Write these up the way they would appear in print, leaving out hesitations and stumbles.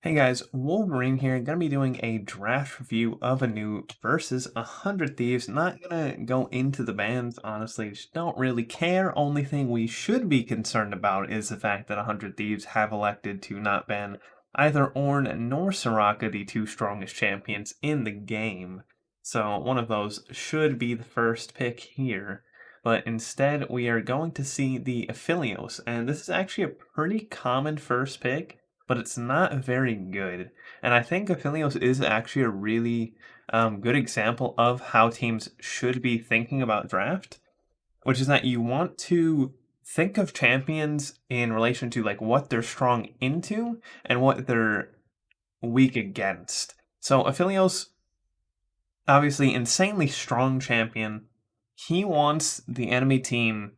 Hey guys, Wolverine here. Gonna be doing a draft review of Anew versus 100 Thieves. Not gonna go into the bans, honestly. Just don't really care. Only thing we should be concerned about is the fact that 100 Thieves have elected to not ban either Ornn nor Soraka, the two strongest champions in the game. So one of those should be the first pick here. But instead, we are going to see the Aphelios, and this is actually a pretty common first pick, but it's not very good. And I think Aphelios is actually a really good example of how teams should be thinking about draft, which is that you want to think of champions in relation to like what they're strong into and what they're weak against. So Aphelios, obviously insanely strong champion. He wants the enemy team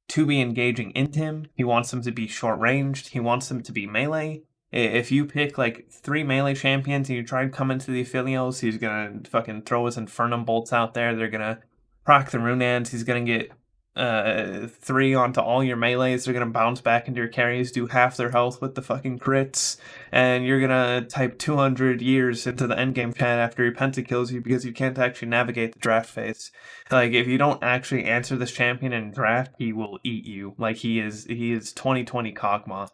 to be engaging into him. He wants them to be short ranged. He wants them to be melee. If you pick like three melee champions and you try and come into the Aphelios, he's gonna fucking throw his Infernum bolts out there. They're gonna proc the Runeans. He's gonna get three onto all your melees. They're gonna bounce back into your carries, do half their health with the fucking crits, and you're gonna type 200 years into the endgame chat after he pentakills you because you can't actually navigate the draft phase. Like if you don't actually answer this champion in draft, he will eat you. Like he is 2020 Kog'Maw.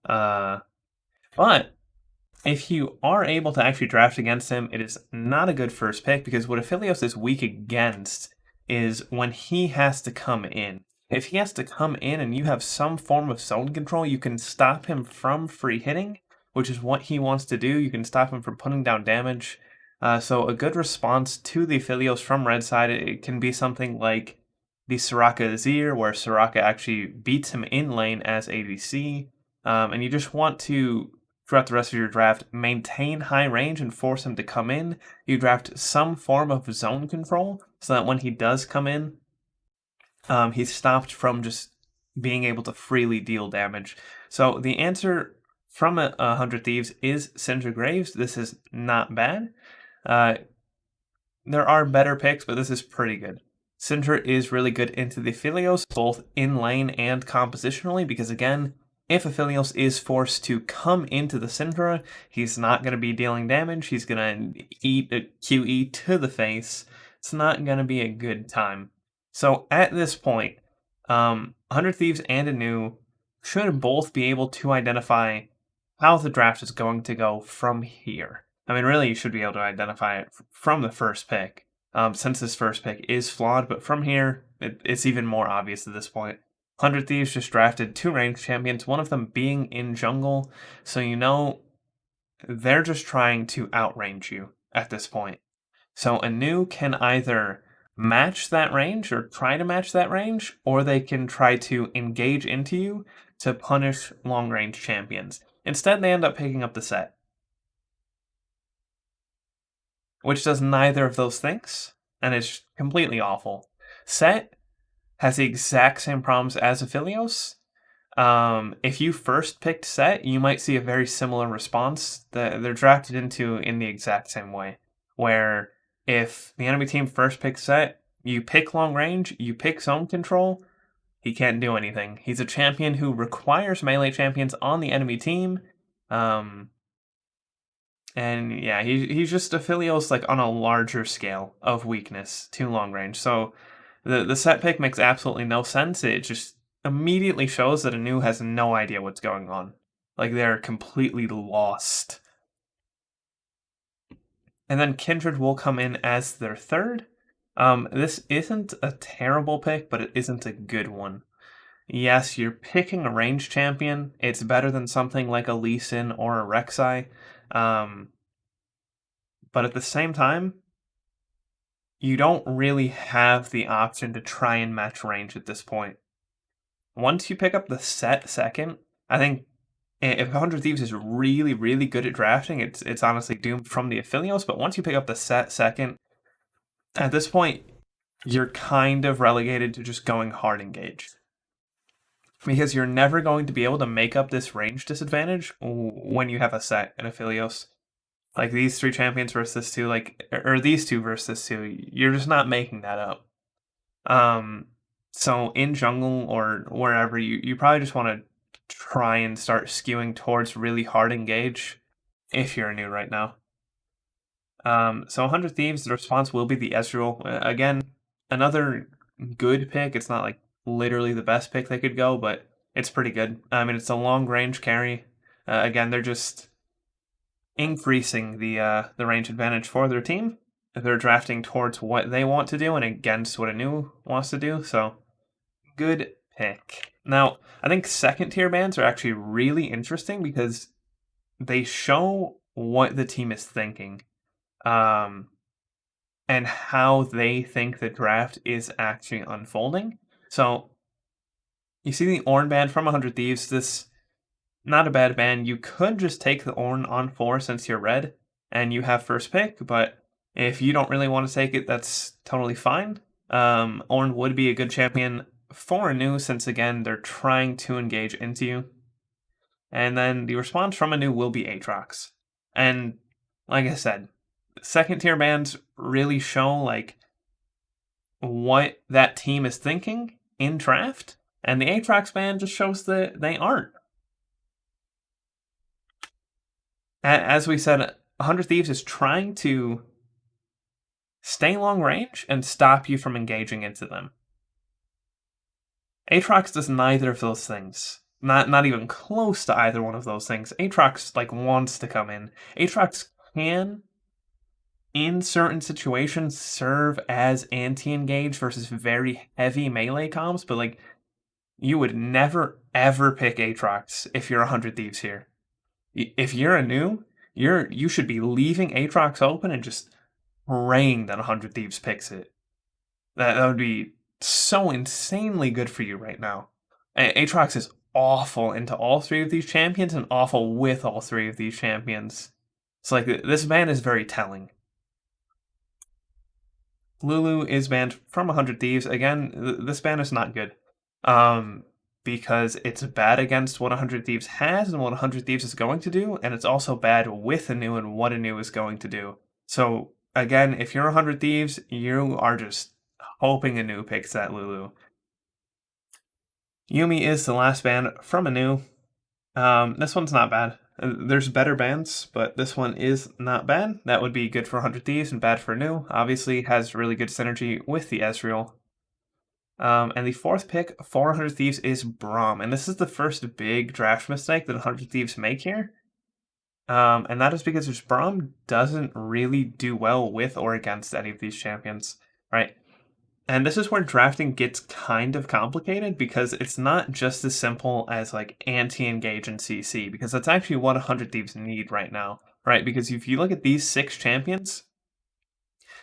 Uh, but if you are able to actually draft against him, it is not a good first pick because what Aphelios is weak against is when he has to come in. If he has to come in and you have some form of zone control, you can stop him from free hitting, which is what he wants to do. You can stop him from putting down damage. So a good response to the Aphelios from red side, it can be something like the Soraka Azir, where Soraka actually beats him in lane as ADC. And you just want to, throughout the rest of your draft, maintain high range and force him to come in. You draft some form of zone control so that when he does come in, he's stopped from just being able to freely deal damage. So the answer from 100 Thieves is Syndra Graves. This is not bad. Uh, there are better picks, but this is pretty good. Syndra is really good into the Aphelios, both in lane and compositionally, because again, if Aphelios is forced to come into the Syndra, he's not going to be dealing damage. He's going to eat a QE to the face. It's not going to be a good time. So at this point, 100 Thieves and Anew should both be able to identify how the draft is going to go from here. I mean, really, you should be able to identify it from the first pick, since this first pick is flawed. But from here, it's even more obvious at this point. 100 Thieves just drafted two ranged champions, one of them being in jungle, so you know they're just trying to outrange you at this point. So Anew can either match that range or try to match that range, or they can try to engage into you to punish long range champions. Instead, they end up picking up the set, which does neither of those things, and it's completely awful. Set has the exact same problems as Aphelios. If you first picked Set, you might see a very similar response. They're drafted into in the exact same way, where if the enemy team first picks Set, you pick long range, you pick zone control, he can't do anything. He's a champion who requires melee champions on the enemy team. And yeah, he's just Aphelios like on a larger scale of weakness to long range. So the set pick makes absolutely no sense. It just immediately shows that Anew has no idea what's going on. Like they're completely lost. And then Kindred will come in as their third. This isn't a terrible pick, but it isn't a good one. Yes, you're picking a range champion. It's better than something like a Lee Sin or a Rek'Sai. But at the same time, you don't really have the option to try and match range at this point. Once you pick up the set second, I think if 100 Thieves is really, really good at drafting, it's honestly doomed from the Aphelios, but once you pick up the set second, at this point, you're kind of relegated to just going hard engage. Because you're never going to be able to make up this range disadvantage when you have a set in Aphelios. Like these three champions versus this two, like or these two versus this two, you're just not making that up. So in jungle or wherever, you probably just want to try and start skewing towards really hard engage if you're new right now. So 100 Thieves, the response will be the Ezreal. Again, another good pick. It's not like literally the best pick they could go, but it's pretty good. I mean, it's a long range carry. Again, they're just increasing the range advantage for their team. They're drafting towards what they want to do and against what Anew wants to do. So good pick. Now, I think second tier bans are actually really interesting because they show what the team is thinking. Um, and how they think the draft is actually unfolding. So you see the Ornn ban from 100 Thieves. This not a bad ban. You could just take the Ornn on 4 since you're red and you have first pick, but if you don't really want to take it, that's totally fine. Ornn would be a good champion for Anew since again they're trying to engage into you. And then the response from Anew will be Aatrox. And like I said, second tier bans really show like what that team is thinking in draft, and the Aatrox ban just shows that they aren't. As we said, 100 Thieves is trying to stay long range and stop you from engaging into them. Aatrox does neither of those things. Not even close to either one of those things. Aatrox like wants to come in. Aatrox can in certain situations serve as anti-engage versus very heavy melee comps, but like you would never ever pick Aatrox if you're 100 Thieves here. If you're Anew, you should be leaving Aatrox open and just praying that 100 Thieves picks it. That would be so insanely good for you right now. Aatrox is awful into all three of these champions and awful with all three of these champions. So like this ban is very telling. Lulu is banned from 100 Thieves. Again, this ban is not good. Because it's bad against what 100 Thieves has and what 100 Thieves is going to do, and it's also bad with Anew and what Anew is going to do. So, again, if you're 100 Thieves, you are just hoping Anew picks that Lulu. Yuumi is the last ban from Anew. This one's not bad. There's better bans, but this one is not bad. That would be good for 100 Thieves and bad for Anew. Obviously, has really good synergy with the Ezreal. And the fourth pick, 400 Thieves, is Braum. And this is the first big draft mistake that 100 Thieves make here. And that is because Braum doesn't really do well with or against any of these champions, right? And this is where drafting gets kind of complicated because it's not just as simple as like anti-engage and CC, because that's actually what 100 Thieves need right now, right? Because if you look at these 6 champions,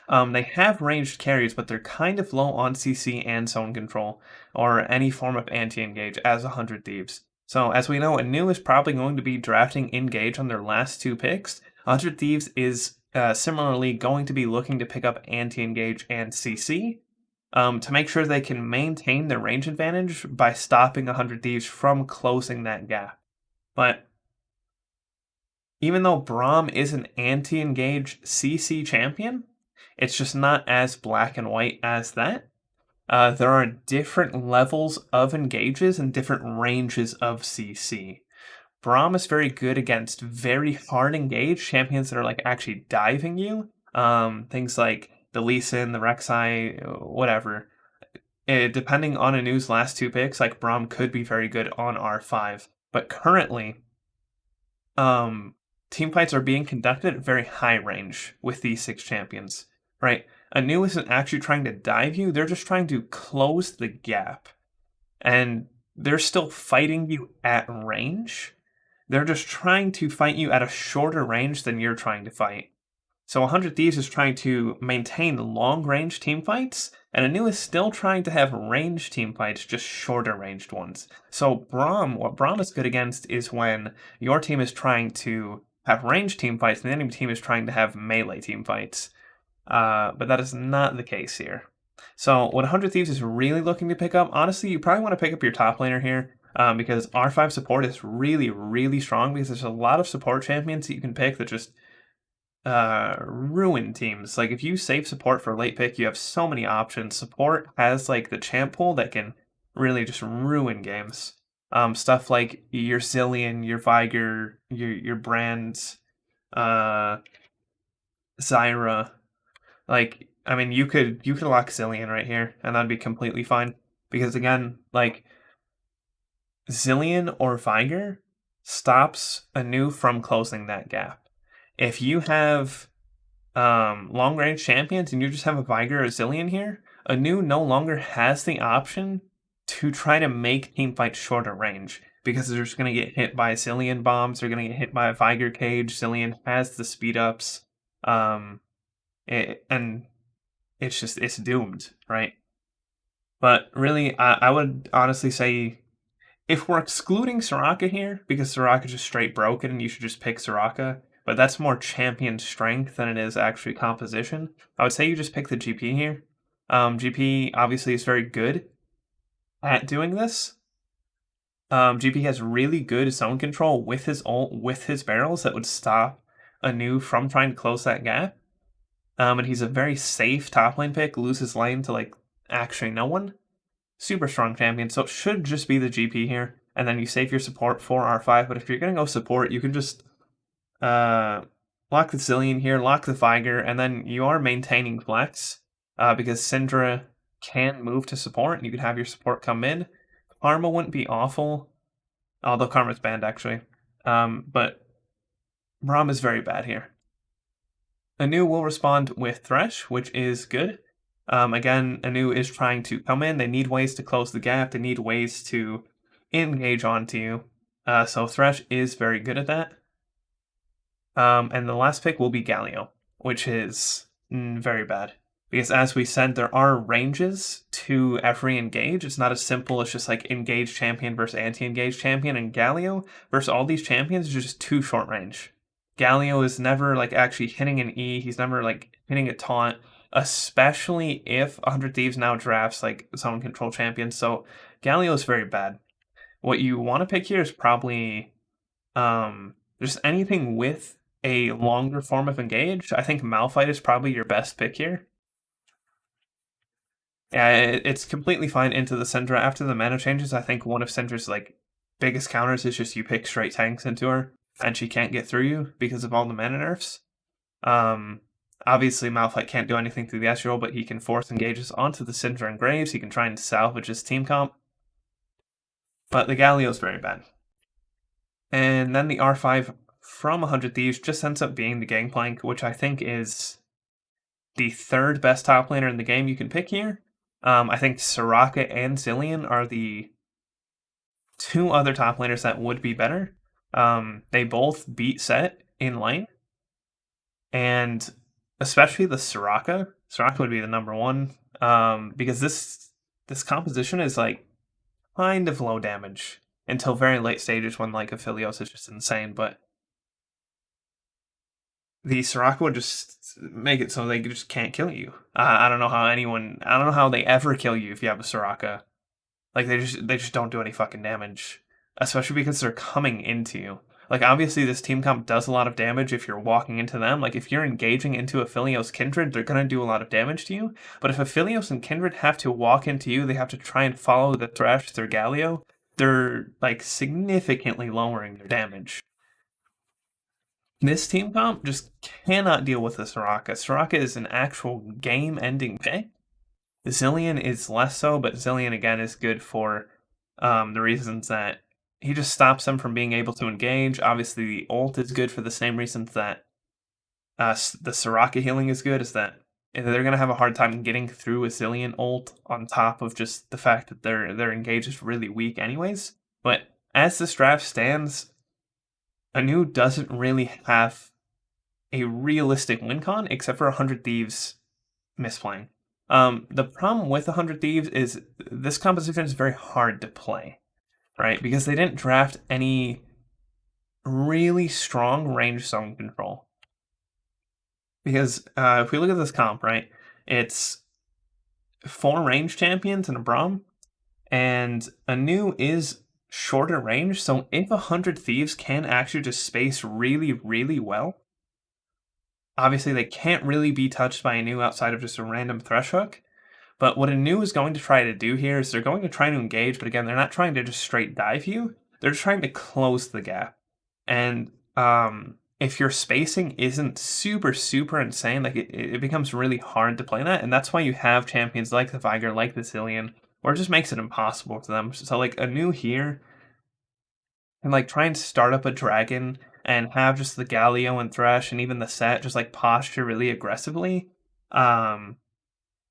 they have ranged carries, but they're kind of low on CC and zone control, or any form of anti-engage as 100 Thieves. So as we know, Anew is probably going to be drafting engage on their last 2 picks. 100 Thieves is similarly going to be looking to pick up anti-engage and CC to make sure they can maintain their range advantage by stopping 100 Thieves from closing that gap. But even though Braum is an anti-engage CC champion, it's just not as black and white as that. There are different levels of engages and different ranges of CC. Braum is very good against very hard engage champions that are like actually diving you. Things like the Lee Sin, the Rek'Sai, whatever. Depending on Anew's last 2 picks, like Braum could be very good on R5. But currently, team fights are being conducted at very high range with these 6 champions, right? Anew isn't actually trying to dive you, they're just trying to close the gap. And they're still fighting you at range. They're just trying to fight you at a shorter range than you're trying to fight. So 100 Thieves is trying to maintain long-range teamfights, and Anew is still trying to have ranged teamfights, just shorter ranged ones. So what Braum is good against is when your team is trying to have ranged teamfights and the enemy team is trying to have melee teamfights. But that is not the case here. So what 100 Thieves is really looking to pick up, honestly, you probably want to pick up your top laner here, because R5 support is really, really strong because there's a lot of support champions that you can pick that just ruin teams. Like if you save support for late pick, you have so many options. Support has like the champ pool that can really just ruin games. Stuff like your Zillion, your Viger, your Brands, uh, Zyra. Like, I mean, you could lock Zillion right here, and that'd be completely fine. Because again, like Zillion or Viger stops Anew from closing that gap. If you have long range champions and you just have a Viger or a Zillion here, Anew no longer has the option to try to make team fights shorter range because they're just going to get hit by Zillion bombs, they're going to get hit by a Viger cage. Zillion has the speed ups, and it's doomed, right? But really, I would honestly say if we're excluding Soraka here, because Soraka's just straight broken and you should just pick Soraka, but that's more champion strength than it is actually composition, I would say you just pick the GP here. GP obviously is very good at doing this. GP has really good zone control with his ult, with his barrels that would stop Anew from trying to close that gap. And he's a very safe top lane pick, loses lane to like actually no one. Super strong champion, so it should just be the GP here, and then you save your support for R5. But if you're gonna go support, you can just lock the Zillion here, lock the Viger, and then you are maintaining flex because Syndra can move to support, and you could have your support come in. Karma wouldn't be awful, although Karma's banned actually. But Braum is very bad here. Anew will respond with Thresh, which is good. Again, Anew is trying to come in. They need ways to close the gap. They need ways to engage onto you. So Thresh is very good at that. And the last pick will be Galio, which is very bad. Because as we said, there are ranges to every engage. It's not as simple as just like engage champion versus anti-engage champion. And Galio versus all these champions is just too short range. Galio is never like actually hitting an E. He's never like hitting a taunt, especially if 100 Thieves now drafts like zone control champions. So Galio is very bad. What you want to pick here is probably just anything with a longer form of engage. I think Malphite is probably your best pick here. Yeah, it's completely fine into the Syndra. After the mana changes, I think one of Syndra's like biggest counters is just you pick straight tanks into her, and she can't get through you because of all the mana nerfs. Obviously, Malphite can't do anything through the Ezreal, but he can force engages onto the Syndra and Graves. He can try and salvage his team comp. But the Galio is very bad. And then the R5 from 100 Thieves just ends up being the Gangplank, which I think is the third best top laner in the game you can pick here. I think Soraka and Zillion are the two other top laners that would be better. They both beat Set in lane. And especially the Soraka. Soraka would be the number one. Because this composition is like kind of low damage until very late stages when like Aphelios is just insane, but the Soraka would just make it so they just can't kill you. I don't know how they ever kill you if you have a Soraka. Like they just don't do any fucking damage, especially because they're coming into you. Like obviously this team comp does a lot of damage if you're walking into them. Like if you're engaging into Aphelios Kindred, they're gonna do a lot of damage to you. But if Aphelios and Kindred have to walk into you, they have to try and follow the Thresh through Galio. They're like significantly lowering their damage. This team comp just cannot deal with the Soraka. Soraka is an actual game-ending pick. Zillion is less so, but Zillion again is good for the reasons that he just stops them from being able to engage. Obviously, the ult is good for the same reasons that the Soraka healing is good, is that they're going to have a hard time getting through a Zillion ult on top of just the fact that their engage is really weak anyways. But as this draft stands, Anew doesn't really have a realistic win con except for 100 Thieves misplaying. The problem with 100 Thieves is this composition is very hard to play, right? Because they didn't draft any really strong range zone control. Because if we look at this comp, right, it's 4 range champions and a Braum, and Anew is shorter range, so if 100 Thieves can actually just space really, really well, obviously they can't really be touched by Anew outside of just a random Thresh hook, But what Anew is going to try to do here is they're going to try to engage, but again, they're not trying to just straight dive you. They're just trying to close the gap. And if your spacing isn't super insane, like it becomes really hard to play that. And that's why you have champions like the Viger, like the Zillion, or it just makes it impossible for them. So like Anew here can like try and start up a dragon and have just the Galio and Thresh and even the set just like posture really aggressively. Um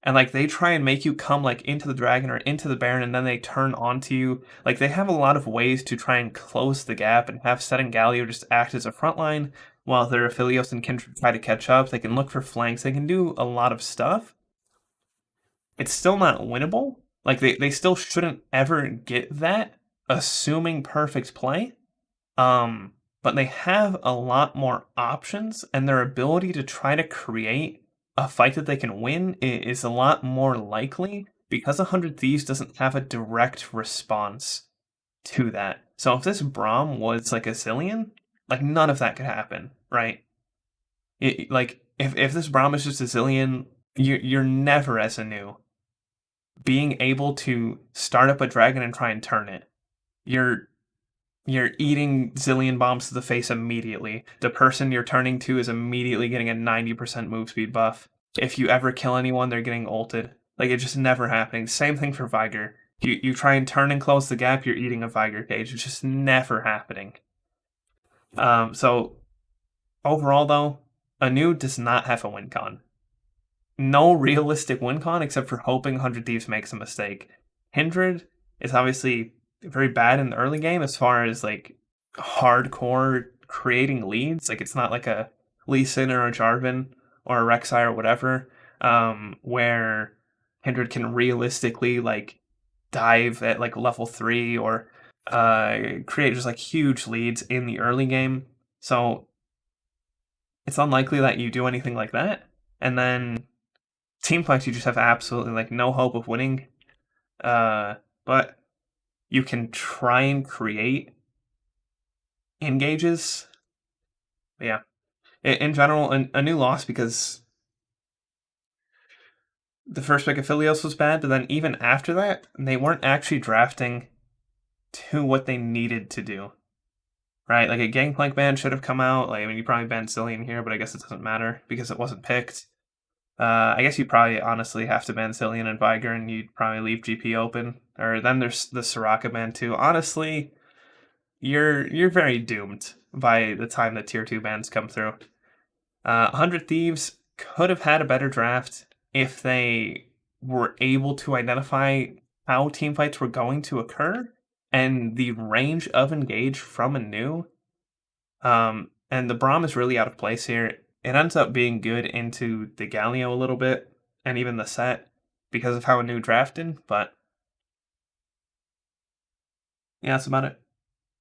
and like they try and make you come like into the dragon or into the baron and then they turn onto you. Like they have a lot of ways to try and close the gap and have Set and Galio just act as a front line while their Aphelios and Kindred try to catch up. They can look for flanks. They can do a lot of stuff. It's still not winnable. Like they still shouldn't ever get that, assuming perfect play. Um, but they have a lot more options, and their ability to try to create a fight that they can win is a lot more likely because 100 Thieves doesn't have a direct response to that. So if this Braum was like a Zillion, like none of that could happen, right? Like if this Braum is just a Zillion, you're never as Anew being able to start up a dragon and try and turn it. You're you're eating zillion bombs to the face immediately. The person you're turning to is immediately getting a 90% move speed buff. If you ever kill anyone, they're getting ulted. Like, it's just never happening. Same thing for Viger. You try and turn and close the gap, you're eating a Viger cage. It's just never happening. So, overall, though, Anew does not have a win con. No realistic win con except for hoping 100 Thieves makes a mistake. Kindred is obviously very bad in the early game as far as like hardcore creating leads. Like it's not like a Lee Sin or a Jarvan or a Rek'Sai or whatever, where Kindred can realistically like dive at like level 3 or create just like huge leads in the early game. So it's unlikely that you do anything like that. And then team fights, you just have absolutely like no hope of winning. But you can try and create engages. But yeah, in general, a new loss because the first pick of Philios was bad, but then even after that, they weren't actually drafting to what they needed to do. Right, like a Gangplank ban should have come out. Like, I mean, you probably banned Cillian here, but I guess it doesn't matter because it wasn't picked. I guess you probably honestly have to ban Cillian and Viger, and you'd probably leave GP open. Or then there's the Soraka ban too. Honestly, you're very doomed by the time the tier 2 bans come through. 100 Thieves could have had a better draft if they were able to identify how team fights were going to occur and the range of engage from Anew. And the Braum is really out of place here. It ends up being good into the Galio a little bit and even the set because of how Anew drafted, but yeah, that's about it.